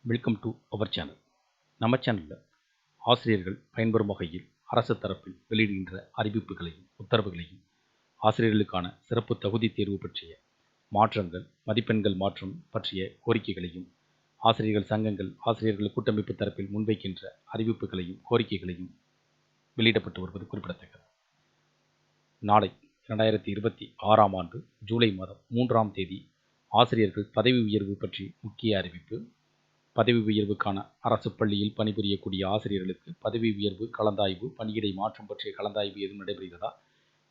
Welcome to our channel. நம்ம சேனலில் ஆசிரியர்கள் பயன்பெறும் வகையில் அரசு தரப்பில் வெளியிடுகின்ற அறிவிப்புகளையும் உத்தரவுகளையும் ஆசிரியர்களுக்கான சிறப்பு தகுதி தேர்வு பற்றிய மாற்றங்கள் மதிப்பெண்கள் மாற்றம் பற்றிய கோரிக்கைகளையும் ஆசிரியர்கள் சங்கங்கள் ஆசிரியர்கள் கூட்டமைப்பு தரப்பில் முன்வைக்கின்ற அறிவிப்புகளையும் கோரிக்கைகளையும் வெளியிடப்பட்டு வருவது குறிப்பிடத்தக்கது. நாளை 2026ஆம் ஆண்டு ஜூலை மாதம் 3ஆம் தேதி ஆசிரியர்கள் பதவி உயர்வு பற்றி முக்கிய அறிவிப்பு. பதவி உயர்வுக்கான அரசு பள்ளியில் பணிபுரியக்கூடிய ஆசிரியர்களுக்கு பதவி உயர்வு கலந்தாய்வு பணியிடை மாற்றம் பற்றிய கலந்தாய்வு எதுவும் நடைபெறுகிறதா,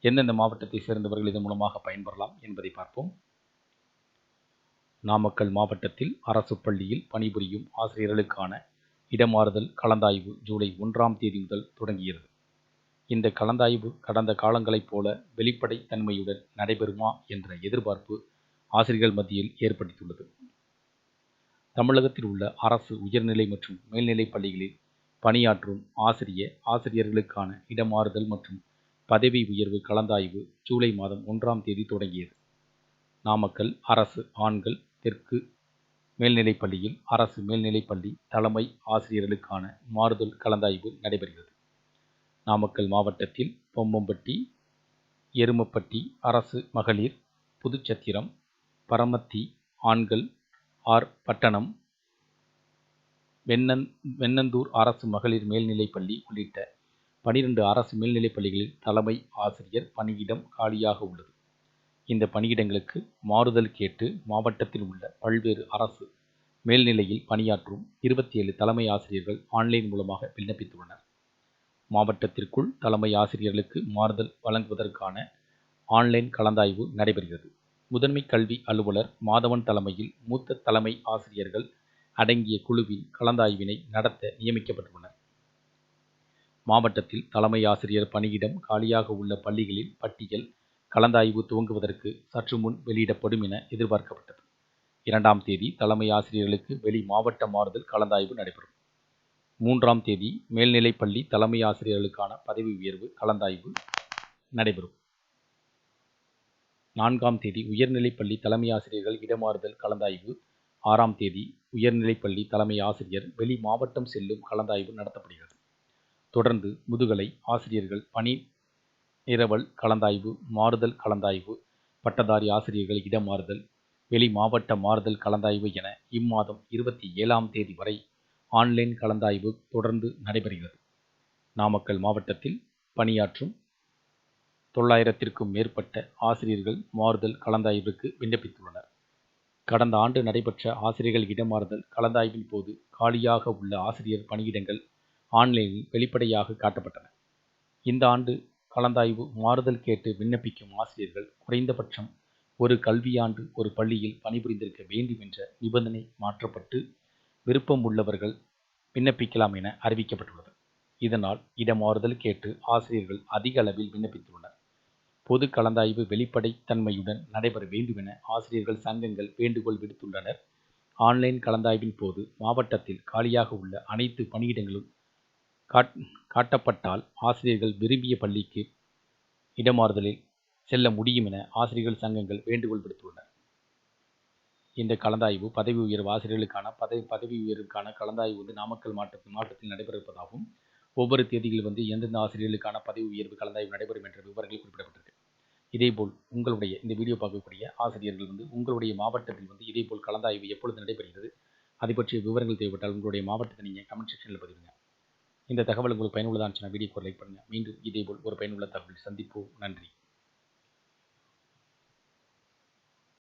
எந்தெந்த மாவட்டத்தை சேர்ந்தவர்கள் இதன் மூலமாக பயன்பெறலாம் என்பதை பார்ப்போம். நாமக்கல் மாவட்டத்தில் அரசு பள்ளியில் பணிபுரியும் ஆசிரியர்களுக்கான இடமாறுதல் கலந்தாய்வு ஜூலை 1ஆம் தேதி முதல் தொடங்குகிறது. இந்த கலந்தாய்வு கடந்த காலங்களைப் போல வெளிப்படை தன்மையுடன் நடைபெறுமா என்ற எதிர்பார்ப்பு ஆசிரியர்கள் மத்தியில் ஏற்படுத்தியுள்ளது. தமிழகத்தில் உள்ள அரசு உயர்நிலை மற்றும் மேல்நிலைப் பள்ளிகளில் பணியாற்றும் ஆசிரியர்களுக்கான இடமாறுதல் மற்றும் பதவி உயர்வு கலந்தாய்வு ஜூலை மாதம் 1ஆம் தேதி தொடங்கியது. நாமக்கல் அரசு ஆண்கள் தெற்கு மேல்நிலைப் பள்ளியில் அரசு மேல்நிலைப்பள்ளி தலைமை ஆசிரியர்களுக்கான மாறுதல் கலந்தாய்வு நடைபெறுகிறது. நாமக்கல் மாவட்டத்தில் பொம்மம்பட்டி, எருமப்பட்டி அரசு மகளிர், புதுச்சத்திரம், பரமத்தி ஆண்கள், பட்டணம், வெண்ணந்தூர் அரசு மகளிர் மேல்நிலைப்பள்ளி உள்ளிட்ட 12 அரசு மேல்நிலைப் பள்ளிகளில் தலைமை ஆசிரியர் பணியிடம் காலியாக உள்ளது. இந்த பணியிடங்களுக்கு மாறுதல் கேட்டு மாவட்டத்தில் உள்ள பல்வேறு அரசு மேல்நிலையில் பணியாற்றும் 27 தலைமை ஆசிரியர்கள் ஆன்லைன் மூலமாக விண்ணப்பித்துள்ளனர். மாவட்டத்திற்குள் தலைமை ஆசிரியர்களுக்கு மாறுதல் வழங்குவதற்கான ஆன்லைன் கலந்தாய்வு நடைபெறுகிறது. முதன்மை கல்வி அலுவலர் மாதவன் தலைமையில் மூத்த தலைமை ஆசிரியர்கள் அடங்கிய குழுவின் கலந்தாய்வினை நடத்த நியமிக்கப்பட்டுள்ளனர். மாவட்டத்தில் தலைமை ஆசிரியர் பணியிடம் காலியாக உள்ள பள்ளிகளின் பட்டியல் கலந்தாய்வு துவங்குவதற்கு சற்று முன் வெளியிடப்படும் என எதிர்பார்க்கப்பட்டது. 2ஆம் தேதி தலைமை ஆசிரியர்களுக்கு வெளி மாவட்ட மாறுதல் கலந்தாய்வு நடைபெறும். 3ஆம் தேதி மேல்நிலைப்பள்ளி தலைமை ஆசிரியர்களுக்கான பதவி உயர்வு கலந்தாய்வு நடைபெறும். 4ஆம் தேதி உயர்நிலைப்பள்ளி தலைமை ஆசிரியர்கள் இடமாறுதல் கலந்தாய்வு, 6ஆம் தேதி உயர்நிலைப்பள்ளி தலைமை ஆசிரியர் வெளி மாவட்டம் செல்லும் கலந்தாய்வு நடத்தப்படுகிறது. தொடர்ந்து முதுகலை ஆசிரியர்கள் பணி நிரவல் கலந்தாய்வு, மாறுதல் கலந்தாய்வு, பட்டதாரி ஆசிரியர்கள் இடமாறுதல், வெளி மாவட்ட மாறுதல் கலந்தாய்வு என இம்மாதம் 27ஆம் தேதி வரை ஆன்லைன் கலந்தாய்வு தொடர்ந்து நடைபெறுகிறது. நாமக்கல் மாவட்டத்தில் பணியாற்றும் 900க்கும் மேற்பட்ட ஆசிரியர்கள் மாறுதல் கலந்தாய்வுக்கு விண்ணப்பித்துள்ளனர். கடந்த ஆண்டு நடைபெற்ற ஆசிரியர்கள் இடமாறுதல் கலந்தாய்வின் போது காலியாக உள்ள ஆசிரியர் பணியிடங்கள் ஆன்லைனில் வெளிப்படையாக காட்டப்பட்டன. இந்த ஆண்டு கலந்தாய்வு மாறுதல் கேட்டு விண்ணப்பிக்கும் ஆசிரியர்கள் குறைந்தபட்சம் ஒரு கல்வியாண்டு ஒரு பள்ளியில் பணிபுரிந்திருக்க வேண்டும் என்ற நிபந்தனை மாற்றப்பட்டு விருப்பம் உள்ளவர்கள் விண்ணப்பிக்கலாம் என அறிவிக்கப்பட்டுள்ளது. இதனால் இடமாறுதல் கேட்டு ஆசிரியர்கள் அதிக அளவில் விண்ணப்பித்துள்ளனர். பொது கலந்தாய்வு வெளிப்படை தன்மையுடன் நடைபெற வேண்டும் என ஆசிரியர்கள் சங்கங்கள் வேண்டுகோள் விடுத்துள்ளனர். ஆன்லைன் கலந்தாய்வின் போது மாவட்டத்தில் காலியாக உள்ள அனைத்து பணியிடங்களும் காட்டப்பட்டால் ஆசிரியர்கள் விரும்பிய பள்ளிக்கு இடமாறுதலில் செல்ல முடியும் என ஆசிரியர்கள் சங்கங்கள் வேண்டுகோள் விடுத்துள்ளனர். இந்த கலந்தாய்வு பதவி உயர்வு ஆசிரியர்களுக்கான பதவி உயர்வுக்கான கலந்தாய்வு நாமக்கல் மாவட்டத்தில் நடைபெறுவதாகவும் ஒவ்வொரு தேதியில் எந்தெந்த ஆசிரியர்களுக்கான பதவி உயர்வு கலந்தாய்வு நடைபெறும் என்ற விவரங்கள் குறிப்பிடப்பட்டிருக்கு. இதேபோல் உங்களுடைய இந்த வீடியோ பார்க்கக்கூடிய ஆசிரியர்கள் உங்களுடைய மாவட்டத்தில் இதேபோல் கலந்தாய்வு எப்பொழுது நடைபெறுகிறது, அதை பற்றிய விவரங்கள் தேவைப்பட்டால் உங்களுடைய மாவட்டத்தை நீங்கள் கமெண்ட் செக்ஷனில் பதிவுங்க. இந்த தகவல் உங்களுக்கு பயனுள்ளதாக இருந்துச்சுன்னா வீடியோக்கு லைக் பண்ணுங்கள். மீண்டும் இதேபோல் ஒரு பயனுள்ள தகவல் சந்திப்போம். நன்றி.